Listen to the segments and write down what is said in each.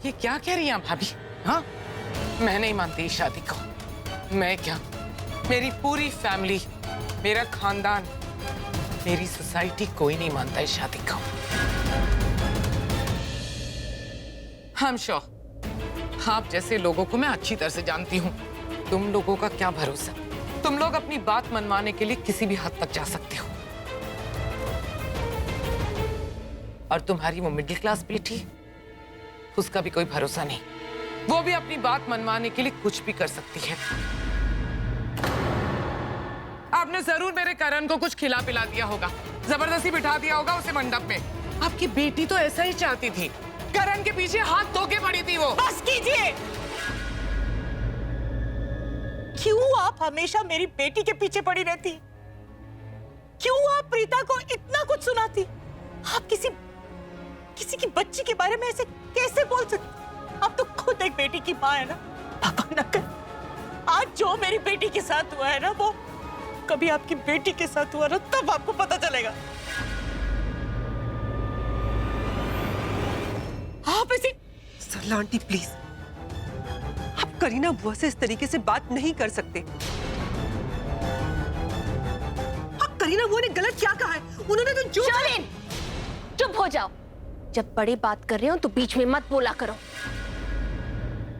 ये क्या कह रही हैं आप भाभी? हाँ, मैं नहीं मानती इस शादी को। मैं क्या, मेरी पूरी फैमिली, मेरा खानदान, मेरी सोसाइटी, कोई नहीं मानता इस शादी को। I'm sure, आप जैसे लोगों को मैं अच्छी तरह से जानती हूँ। तुम लोगों का क्या भरोसा, तुम लोग अपनी बात मनवाने के लिए किसी भी हद तक जा सकते हो। और तुम्हारी वो मिडिल क्लास बेटी, उसका भी कोई भरोसा नहीं। वो भी अपनी बात मनवाने के लिए कुछ भी कर सकती है। आपने जरूर मेरे करण को कुछ खिला पिला दिया होगा, जबरदस्ती बिठा दिया होगा उसे मंडप में। आपकी बेटी तो ऐसा ही चाहती थी। करण के पीछे हाथ धो के पड़ी थी वो। बस कीजिए। क्यों आप हमेशा मेरी बेटी के पीछे पड़ी रहती? क्यों आप प्रीता को इतना कुछ सुनाती? आप किसी की बच्ची के बारे में ऐसे कैसे बोल सकते? आप तो खुद एक बेटी की मां है ना। भगवान न करे आज जो मेरी बेटी के साथ हुआ है ना, वो कभी आपकी बेटी के साथ हुआ ना, तब आपको पता चलेगा। आप ऐसे सरला आंटी प्लीज, आप करीना बुआ से इस तरीके से बात नहीं कर सकते। आप करीना बुआ ने गलत क्या कहा है? उन्होंने तो जो शालीन, चुप हो जाओ। जब बड़े बात कर रहे हो तो बीच में मत बोला करो।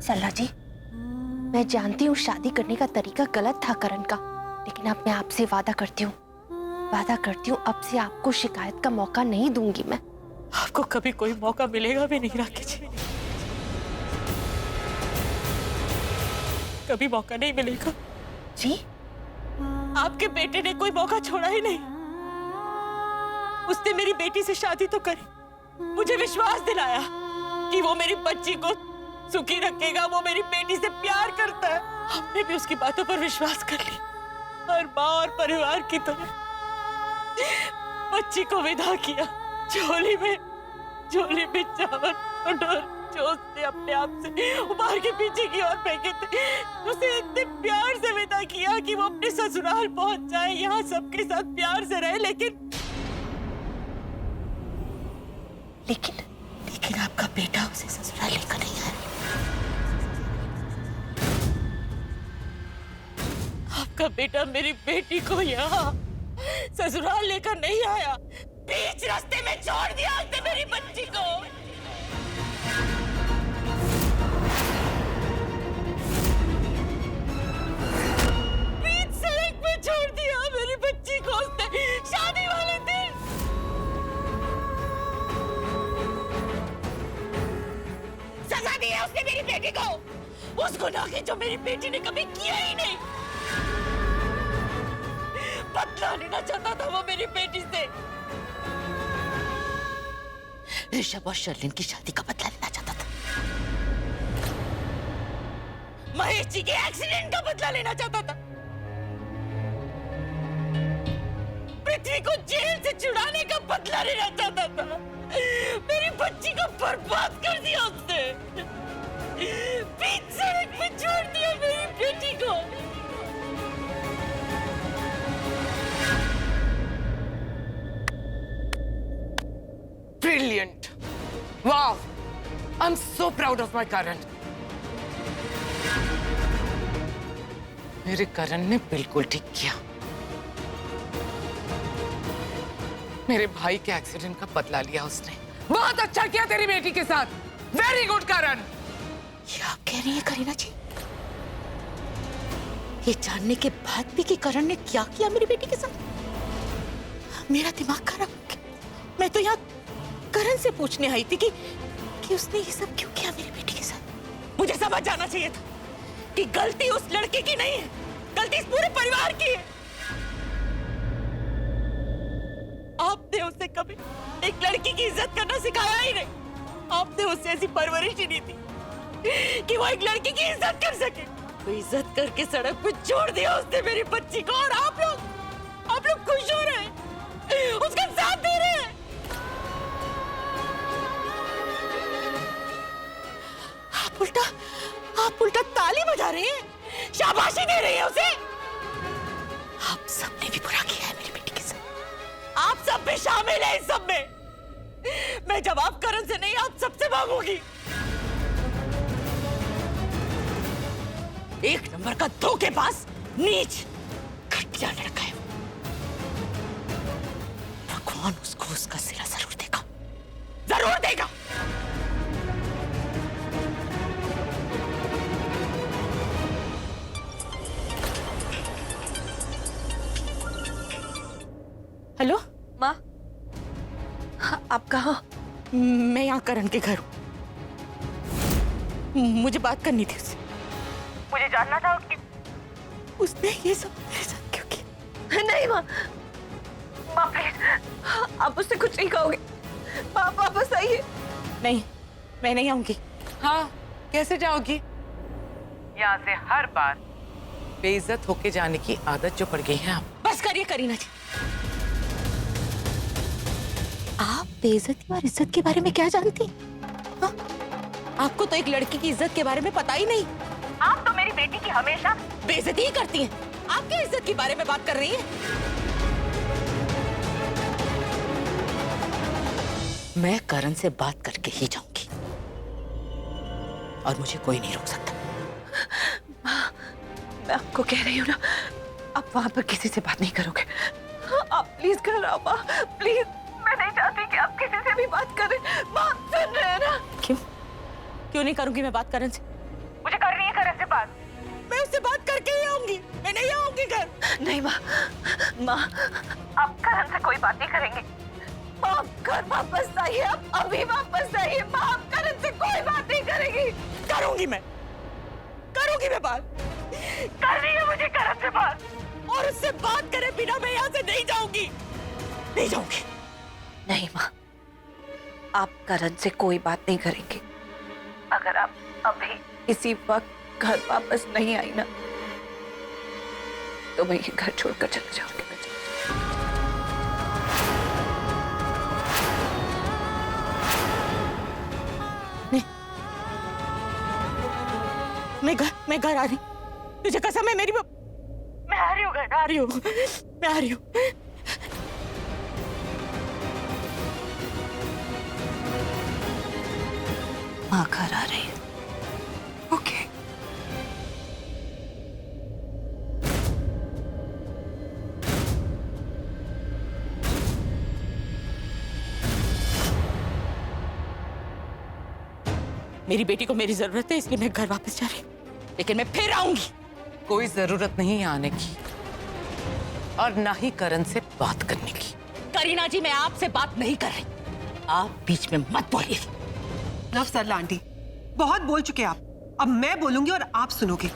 सरला जी, मैं जानती हूँ शादी करने का तरीका गलत था करण का, लेकिन अब मैं आपसे वादा करती हूँ अब से आपको शिकायत का मौका नहीं दूंगी मैं। आपको कभी कोई मौका मिलेगा भी नहीं राकेश जी, कभी मौका नहीं मिलेगा जी। आपके बेटे ने कोई मौका छोड़ा ही नहीं। उसने मेरी बेटी से शादी तो करी, मुझे विश्वास दिलाया कि वो मेरी बच्ची को सुखी रखेगा, वो मेरी बेटी से प्यार करता है। हमने भी उसकी बातों पर विश्वास कर ली, हर माँ और परिवार की तरह बच्ची को विदा किया। झोली में चावल और जो उसने अपने आप से उबार के पीछे की ओर फेंके थे, उसे इतने प्यार से विदा किया कि वो अपने ससुराल पहुंच जाए, यहाँ सबके साथ प्यार से रहे। लेकिन आपका बेटा उसे ससुराल लेकर नहीं आया। आपका बेटा मेरी बेटी को यहाँ ससुराल लेकर नहीं आया, बीच रास्ते में छोड़ दिया उसने मेरी बच्ची को। बीच सड़क पे छोड़ दिया मेरी बच्ची को उसने शादी वाले दिन। सजा दी है उसने मेरी बेटी को, उस गुनाह की जो मेरी बेटी ने कभी किया ही नहीं। बदला लेना चाहता था वो मेरी बेटी से। ऋषभ और शर्लिन की शादी का बदला लेना चाहता था। महेश जी के एक्सीडेंट का बदला लेना चाहता था। पृथ्वी को जेल से छुड़ाने का बदला लेना चाहता था। मेरी बच्ची को बर्बाद कर दिया उसने, बीच सड़क पे छोड़ दिया मेरी बेटी को। Brilliant! Wow! I'm so proud of my Karan. मेरे करण ने बिल्कुल ठीक किया। मेरे भाई के एक्सीडेंट का बदला लिया उसने। बहुत अच्छा किया तेरी बेटी के साथ। वेरी गुड करण। ये आप कह रही हैं करीना जी, ये जानने के बाद भी कि करण ने क्या किया मेरी बेटी के साथ? मेरा दिमाग खराब हो गया। मैं तो यहाँ करण से पूछने आई थी कि उसने ये सब क्यों किया मेरी बेटी के साथ। मुझे समझ जाना चाहिए था कि गलती उस लड़के की नहीं है, गलती इस पूरे परिवार की है। आपने उसे कभी एक लड़की की इज्जत करना सिखाया ही नहीं। आपने उसे ऐसी परवरिश ही नहीं दी कि वो एक लड़की की इज्जत कर सके। तो इज्जत करके सड़क पे छोड़ दिया उसने मेरी बच्ची को, और आप लोग खुश हो रहे हैं, उसका साथ दे रहे हैं। आप उल्टा ताली बजा रहे हैं, शाबाशी दे रही है उसे। आप सबने भी बुरा किया है मेरी बेटी के साथ, आप सब भी शामिल हैं इस सब में। मैं जवाब करण से नहीं, आप सबसे मांगूंगी। एक नंबर का धोखेबाज, नीच, घटिया लड़का है। भगवान उसको उसका सिला जरूर देगा, जरूर देगा। हेलो माँ, हाँ, आप कहाँ? मैं यहाँ करण के घर हूँ। मुझे बात करनी थी उससे। मुझे जानना था कि उसने ये सब मेरे साथ क्यों किया। नहीं माँ, माँ प्लीज, आप उससे कुछ नहीं कहोगे। माँ वापस आइए। नहीं, मैं नहीं आऊंगी। हाँ, कैसे जाओगी? यहाँ से हर बार बेइज्जत होके जाने की आदत जो पड़ गई है आप। बस करिए करीना जी। आप बेइज्जती और इज्जत के बारे में क्या जानती? हाँ? आपको तो एक लड़की की इज्जत के बारे में पता ही नहीं। आप तो मेरी बेटी की हमेशा बेइज्जती ही करती हैं। आप क्या इज्जत के बारे में बात कर रही हैं? मैं करण से बात करके ही जाऊंगी और मुझे कोई नहीं रोक सकता। मैं आपको कह रही हूँ ना, आप वहां पर किसी से बात नहीं करोगे। आप प्लीज घर आओ माँ, प्लीज। मैं नहीं चाहती कि आप किसी से भी बात करें। माँ सुन रहे हैं ना? क्यों? क्यों नहीं करूंगी मैं बात करण से? मुझे करनी है करण से बात। मैं उससे बात करके ही आऊंगी। मैं नहीं आऊंगी घर। नहीं माँ, माँ आप करण से कोई बात नहीं करेंगे। माँ आप घर वापस आइए, आप अभी वापस आइए। माँ आप करण से कोई बात नहीं करेंगी। करूंगी मैं बात। करनी है मुझे करण से बात, और उससे बात करे बिना मैं यहाँ से नहीं जाऊंगी। नहीं जाऊंगी। नहीं माँ, आप करण से कोई बात नहीं करेंगे। अगर आप अभी इसी वक्त घर वापस नहीं आई ना, तो मैं ये घर छोड़कर चले जाऊंगी। मैं घर आ रही। तुझे कसम है मेरी। मैं आ रही हूँ घर, आ रही हूँ। मैं आ रही हूँ। माँ घर आ रही है। ओके। मेरी बेटी को मेरी जरूरत है, इसलिए मैं घर वापस जा रही हूँ, लेकिन मैं फिर आऊंगी। कोई जरूरत नहीं है आने की, और ना ही करण से बात करने की। करीना जी, मैं आपसे बात नहीं कर रही। आप बीच में मत बोलिए। नव सरला आंटी, बहुत बोल चुके आप। अब मैं बोलूंगी और आप सुनोगे।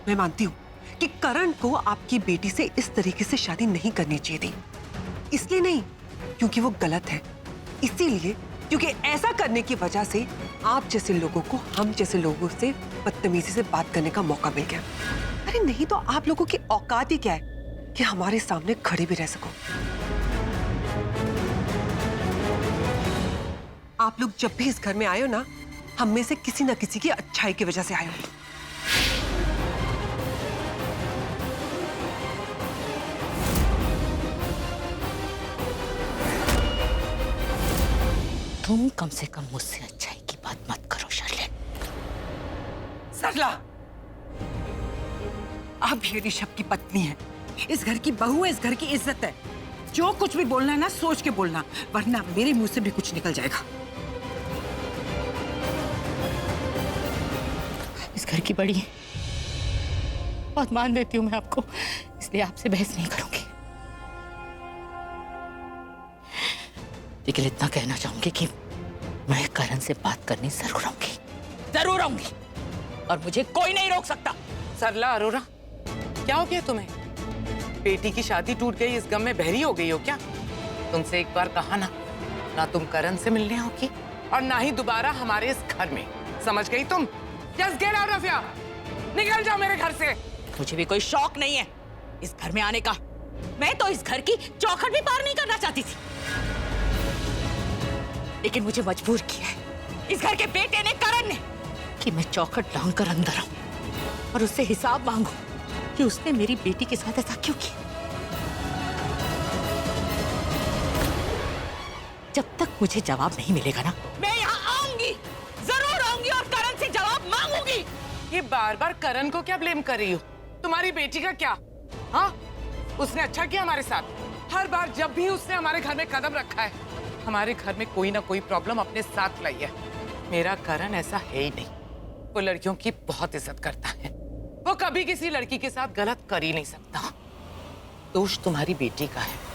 मैं मानती हूँ कि करण को आपकी बेटी से इस तरीके से शादी नहीं करनी चाहिए थी। इसलिए नहीं क्योंकि वो गलत है, इसीलिए क्योंकि ऐसा करने की वजह से आप जैसे लोगों को हम जैसे लोगों से बदतमीजी से बात करने का मौका मिल गया। अरे नहीं तो आप लोगों की औकात ही क्या है कि हमारे सामने खड़े भी रह सको। आप लोग जब भी इस घर में आए हो ना, हम में से किसी न किसी की अच्छाई की वजह से आए हो। तुम कम से कम मुझसे अच्छाई की बात मत करो शर्लिन। सरला, आप भी ऋषभ की पत्नी हैं, इस घर की बहू है, इस घर की इज्जत है। जो कुछ भी बोलना है ना, सोच के बोलना, वरना मेरे मुंह से भी कुछ निकल जाएगा। इस घर की बड़ी है, बहुत मान देती हूँ मैं आपको, इसलिए आपसे बहस नहीं करूंगी। लेकिन इतना कहना चाहूंगी कि मैं करण से बात करनी जरूर आऊंगी, और मुझे कोई नहीं रोक सकता। सरला अरोरा, क्या हो गया तुम्हें? बेटी की शादी टूट गई, इस गम में बहरी हो गई हो क्या? तुमसे एक बार कहा ना तुम करण से मिलने आओगी और ना ही दोबारा हमारे इस घर में। समझ गई तुम? Just get out of here, निकल जाओ मेरे घर से। मुझे भी कोई शौक नहीं है इस घर में आने का। मैं तो इस घर की चौखट भी पार नहीं करना चाहती थी, लेकिन मुझे मजबूर किया है इस घर के बेटे ने, करण ने, कि मैं चौखट लांघ कर अंदर आऊं और उससे हिसाब मांगू कि उसने मेरी बेटी के साथ ऐसा क्यों किया। जब तक मुझे जवाब नहीं मिलेगा ना, मैं यहाँ आऊंगी, जरूर आऊंगी और करण से जवाब मांगूंगी। ये बार बार करण को क्या ब्लेम कर रही हो? तुम्हारी बेटी का क्या? हाँ, उसने अच्छा किया हमारे साथ। हर बार जब भी उसने हमारे घर में कदम रखा है, हमारे घर में कोई ना कोई प्रॉब्लम अपने साथ लाई है। मेरा करण ऐसा है ही नहीं। वो लड़कियों की बहुत इज्जत करता है। वो कभी किसी लड़की के साथ गलत कर ही नहीं सकता। दोष तुम्हारी बेटी का है।